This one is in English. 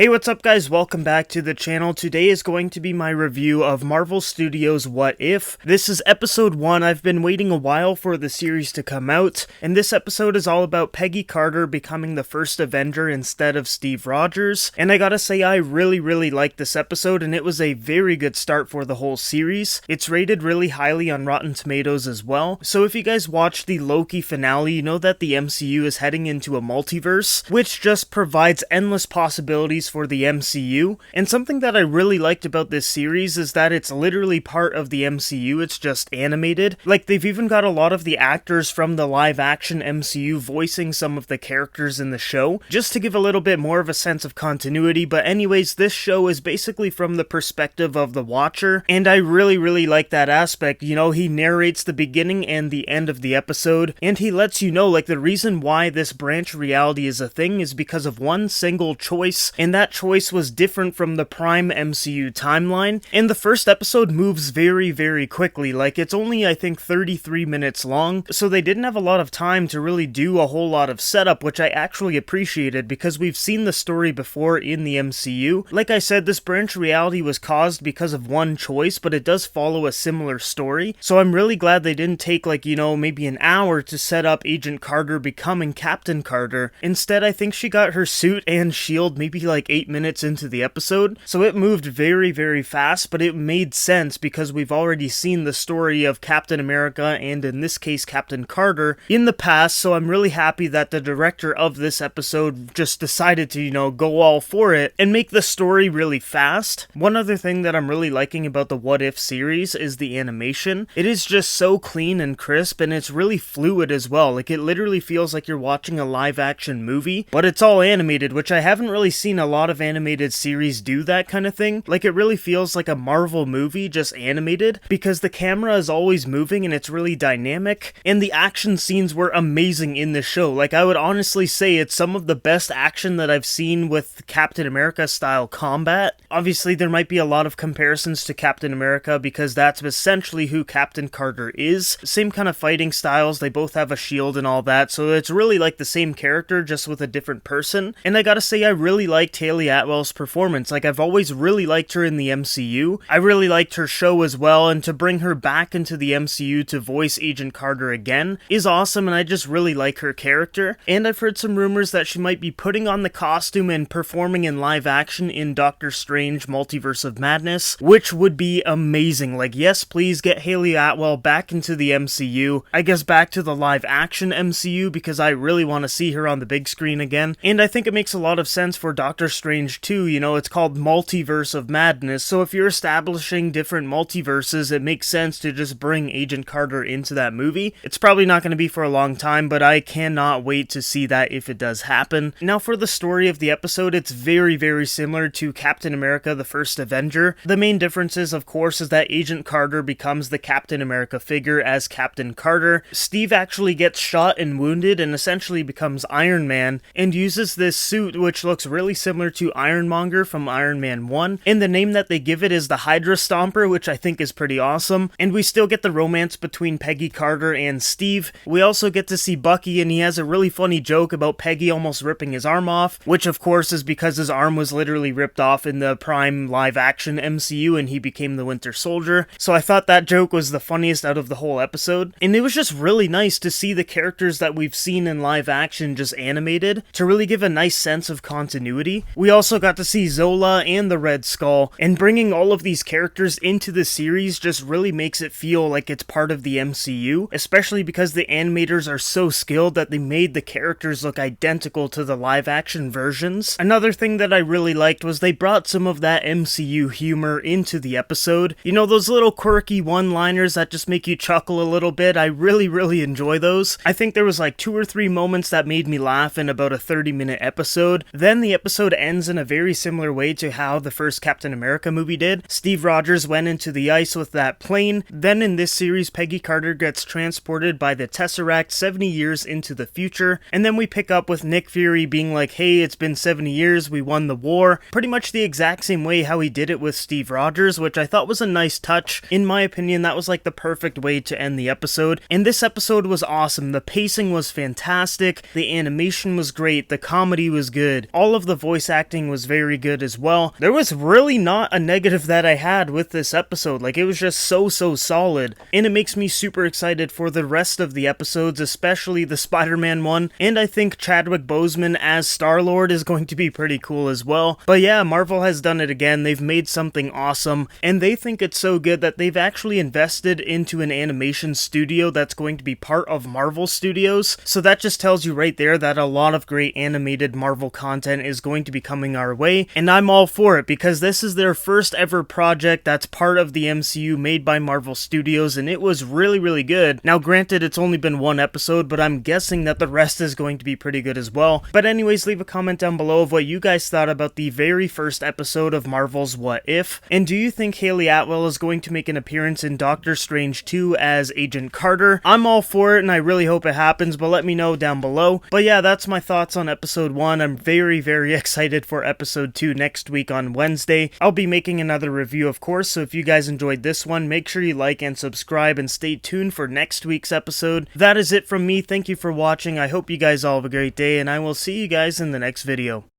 Hey, what's up guys? Welcome back to the channel. Today is going to be my review of Marvel Studios' What If. This is episode 1. I've been waiting a while for the series to come out, and this episode is all about Peggy Carter becoming the first Avenger instead of Steve Rogers. And I gotta say, I really liked this episode, and it was a very good start for the whole series. It's rated really highly on Rotten Tomatoes as well. So if you guys watched the Loki finale, you know that the MCU is heading into a multiverse, which just provides endless possibilities for the MCU, and something that I really liked about this series is that it's literally part of the MCU, it's just animated. Like, they've even got a lot of the actors from the live-action MCU voicing some of the characters in the show, just to give a little bit more of a sense of continuity. But anyways, this show is basically from the perspective of the Watcher, and I really like that aspect. You know, he narrates the beginning and the end of the episode, and he lets you know, like, the reason why this branch reality is a thing is because of one single choice, and that choice was different from the prime MCU timeline. And the first episode moves very quickly. Like, it's only, I think, 33 minutes long, so they didn't have a lot of time to really do a whole lot of setup, which I actually appreciated because we've seen the story before in the MCU. Like I said, this branch reality was caused because of one choice, but it does follow a similar story, so I'm really glad they didn't take, like, you know, maybe an hour to set up Agent Carter becoming Captain Carter. Instead, I think she got her suit and shield maybe like 8 minutes into the episode, so it moved very fast, but it made sense because we've already seen the story of Captain America, and in this case Captain Carter, in the past. So I'm really happy that the director of this episode just decided to, you know, go all for it and make the story really fast. One other thing that I'm really liking about the What If series is the animation. It is just so clean and crisp, and it's really fluid as well. Like, it literally feels like you're watching a live action movie, but it's all animated, which I haven't really seen a lot of animated series do that kind of thing. Like, it really feels like a Marvel movie just animated, because the camera is always moving and it's really dynamic, and the action scenes were amazing in the show. Like, I would honestly say it's some of the best action that I've seen with Captain America style combat. Obviously there might be a lot of comparisons to Captain America because that's essentially who Captain Carter is. Same kind of fighting styles, they both have a shield and all that, so it's really like the same character just with a different person. And I gotta say, I really liked Haley Atwell's performance. Like, I've always really liked her in the MCU. I really liked her show as well, and to bring her back into the MCU to voice Agent Carter again is awesome, and I just really like her character. And I've heard some rumors that she might be putting on the costume and performing in live action in Doctor Strange Multiverse of Madness, which would be amazing. Like, yes, please get Haley Atwell back into the MCU. I guess back to the live action MCU, because I really want to see her on the big screen again. And I think it makes a lot of sense for Doctor Strange 2, you know, it's called Multiverse of Madness, so if you're establishing different multiverses, it makes sense to just bring Agent Carter into that movie. It's probably not going to be for a long time, but I cannot wait to see that if it does happen. Now, for the story of the episode, it's very similar to Captain America, the First Avenger. The main differences, of course, is that Agent Carter becomes the Captain America figure as Captain Carter. Steve actually gets shot and wounded and essentially becomes Iron Man, and uses this suit which looks really similar to Ironmonger from Iron Man 1, and the name that they give it is the Hydra Stomper, which I think is pretty awesome. And we still get the romance between Peggy Carter and Steve. We also get to see Bucky, and he has a really funny joke about Peggy almost ripping his arm off, which of course is because his arm was literally ripped off in the prime live action MCU and he became the Winter Soldier. So I thought that joke was the funniest out of the whole episode, and it was just really nice to see the characters that we've seen in live action just animated to really give a nice sense of continuity. We also got to see Zola and the Red Skull, and bringing all of these characters into the series just really makes it feel like it's part of the MCU, especially because the animators are so skilled that they made the characters look identical to the live action versions. Another thing that I really liked was they brought some of that MCU humor into the episode. You know, those little quirky one-liners that just make you chuckle a little bit. I really enjoy those. I think there was like 2 or 3 moments that made me laugh in about a 30-minute episode. Then the episode ends in a very similar way to how the first Captain America movie did. Steve Rogers went into the ice with that plane. Then in this series, Peggy Carter gets transported by the Tesseract 70 years into the future. And then we pick up with Nick Fury being like, hey, it's been 70 years, we won the war. Pretty much the exact same way how he did it with Steve Rogers, which I thought was a nice touch. In my opinion, that was like the perfect way to end the episode. And this episode was awesome. The pacing was fantastic. The animation was great. The comedy was good. All of the voice acting was very good as well. There was really not a negative that I had with this episode. Like, it was just so solid, and it makes me super excited for the rest of the episodes, especially the Spider-Man one, and I think Chadwick Boseman as Star-Lord is going to be pretty cool as well. But yeah, Marvel has done it again. They've made something awesome, and they think it's so good that they've actually invested into an animation studio that's going to be part of Marvel Studios. So that just tells you right there that a lot of great animated Marvel content is going to be coming our way, and I'm all for it because this is their first ever project that's part of the MCU made by Marvel Studios, and it was really good. Now granted, it's only been one episode, but I'm guessing that the rest is going to be pretty good as well. But anyways, leave a comment down below of what you guys thought about the very first episode of Marvel's What If, and do you think Haley Atwell is going to make an appearance in Doctor Strange 2 as Agent Carter? I'm all for it, and I really hope it happens, but let me know down below. But yeah, that's my thoughts on episode 1. I'm very excited for episode 2 next week on Wednesday. I'll be making another review, of course, so if you guys enjoyed this one, make sure you like and subscribe and stay tuned for next week's episode. That is it from me. Thank you for watching. I hope you guys all have a great day, and I will see you guys in the next video.